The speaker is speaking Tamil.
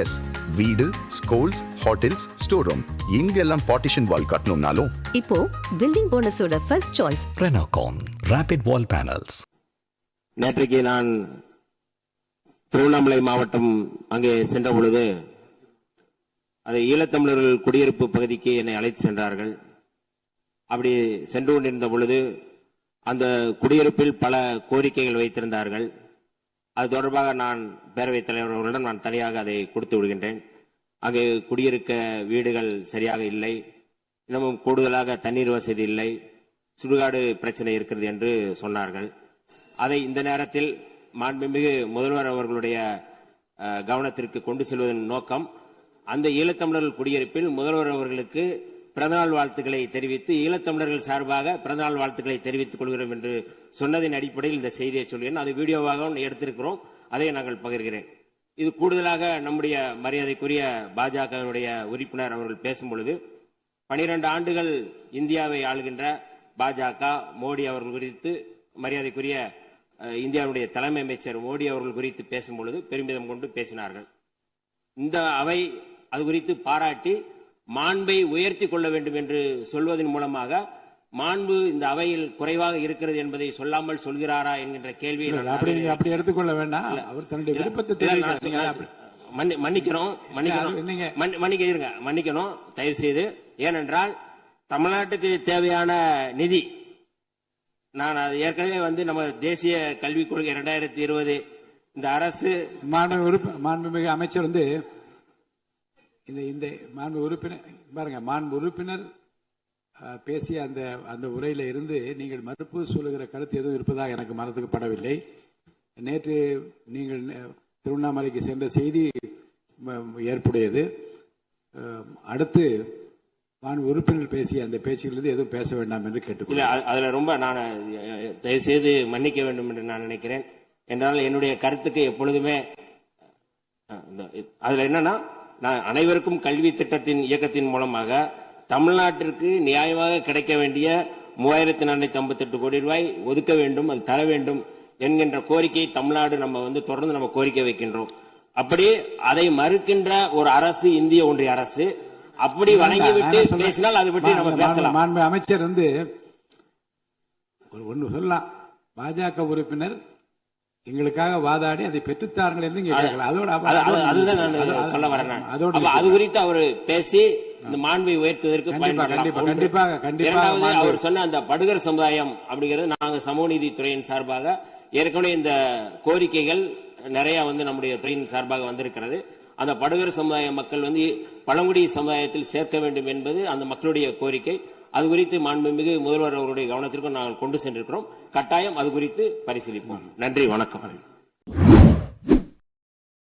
எஸ், வீடு, ஸ்கூல்ஸ், ஹோட்டல்ஸ், ஸ்டோர் ரூம் இங்கெல்லாம் பார்ட்டிஷன் வால் கட்டணும்னாலும் இப்போ பில்டிங் போனஸோட first choice Renocon rapid wall panels. நேற்றைக்கு நான் திருவண்ணாமலை மாவட்டம் அங்கே சென்ற பொழுது அது ஈழத்தமிழர்கள் குடியிருப்பு பகுதிக்கு என்னை அழைத்து சென்றார்கள். அப்படி சென்று கொண்டிருந்த பொழுது அந்த குடியிருப்பில் பல கோரிக்கைகள் வைத்திருந்தார்கள். அது தொடர்பாக நான் பேரவைத் தலைவர் அவர்களிடம் நான் தனியாக அதை கொடுத்து விடுகின்றேன். அங்கே குடியிருக்க வீடுகள் சரியாக இல்லை, இன்னமும் கூடுதலாக தண்ணீர் வசதி இல்லை, சுடுகாடு பிரச்சனை இருக்கிறது என்று சொன்னார்கள். அதை இந்த நேரத்தில் மாண்புமிகு முதல்வர் அவர்களுடைய கவனத்திற்கு கொண்டு செல்வதன் நோக்கம், அந்த ஈழத்தமிழர்கள் குடியிருப்பில் முதல்வர் அவர்களுக்கு பிறந்தநாள் வாழ்த்துக்களை தெரிவித்து ஈழத்தமிழர்கள் சார்பாக பிறந்தநாள் வாழ்த்துக்களை தெரிவித்துக் கொள்கிறோம் என்று சொன்னதின் அடிப்படையில் இந்த செய்தியை சொல்கிறேன். அது வீடியோவாக எடுத்திருக்கிறோம், அதை நாங்கள் பகிர்கிறேன். இது கூடுதலாக நம்முடைய மரியாதைக்குரிய பாஜகவினுடைய உறுப்பினர் அவர்கள் பேசும்பொழுது 12 ஆண்டுகள் இந்தியாவை ஆளுகின்ற பாஜக மோடி அவர்கள் குறித்து, மரியாதைக்குரிய இந்தியாவுடைய தலைமை அமைச்சர் மோடி அவர்கள் குறித்து பேசும்பொழுது பெருமிதம் கொண்டு பேசினார்கள். இந்த அவை அது குறித்து பாராட்டி மாண்பை உயர்த்தி கொள்ள வேண்டும் என்று சொல்வதன் மூலமாக மாண்பு இந்த அவையில் குறைவாக இருக்கிறது என்பதை சொல்லாமல் சொல்கிறாரா என்கின்ற கேள்வியை அப்படி எடுத்துக்கொள்ள வேண்டாம். அவர் தன்னுடைய விருப்பத்தை மன்னிக்கணும் தயவு செய்து. ஏனென்றால் தமிழ்நாட்டுக்கு தேவையான நிதி, நான் ஏற்கனவே நம்ம தேசிய கல்விக் கொள்கை 2020 இந்த அரசு மாண்புமிகு அமைச்சர் இந்த மாண்பு உறுப்பினர் பாருங்க, மாண்பு உறுப்பினர் பேசிய அந்த உரையில இருந்து நீங்கள் மறுப்பு சொல்லுகிற கருத்து எதுவும் இருப்பதாக எனக்கு மனத்துக்கு படவில்லை. நேற்று நீங்கள் திருவண்ணாமலைக்கு சென்ற செய்தி ஏற்புடையது. அடுத்து மாண்பு உறுப்பினர் பேசிய அந்த பேச்சுகளிலிருந்து எதுவும் பேச வேண்டாம் என்று கேட்டுக்கொள்ள. அதுல ரொம்ப நான் தயவு செய்து மன்னிக்க வேண்டும் என்று நான் நினைக்கிறேன். என்றால் என்னுடைய கருத்துக்கு எப்பொழுதுமே அதுல என்னன்னா, நான் அனைவருக்கும் கல்வி திட்டத்தின் இயக்கத்தின் மூலமாக தமிழ்நாட்டிற்கு நியாயமாக கிடைக்க வேண்டிய 3458 கோடி ரூபாய் ஒதுக்க வேண்டும், அது தர வேண்டும் என்கின்ற கோரிக்கையை தமிழ்நாடு நம்ம தொடர்ந்து நம்ம கோரிக்கை வைக்கின்றோம். அப்படி அதை மறுக்கின்ற ஒரு அரசு இந்திய ஒன்றிய அரசு. அப்படி வணங்கிவிட்டு பேசினால் அதை பற்றி நம்ம பேசலாம். மாண்பு அமைச்சர் ஒன்னு சொல்லலாம், பாஜக உறுப்பினர் எங்களுக்காக வாதாடி அதை பெற்றுத்தார்கள் என்று அதுதான் நான் சொல்ல வரேன். அது குறித்து அவர் பேசி இந்த மாண்பை உயர்த்துவதற்கு இரண்டாவது அவர் சொன்ன அந்த படுகர் சமுதாயம் அப்படிங்கிறது, நாங்க சமூக நீதித்துறையின் சார்பாக ஏற்கனவே இந்த கோரிக்கைகள் நிறைய நம்முடைய துறையின் சார்பாக வந்திருக்கிறது. அந்த படுகர் சமுதாய மக்கள் பழங்குடி சமுதாயத்தில் சேர்க்க வேண்டும் என்பது அந்த மக்களுடைய கோரிக்கை. அது குறித்து மாண்புமிகு முதல்வர் அவருடைய கவனத்திற்கும் நாங்கள் கொண்டு சென்றிருக்கிறோம். கட்டாயம் அது குறித்து பரிசீலிப்போம். நன்றி, வணக்கம்.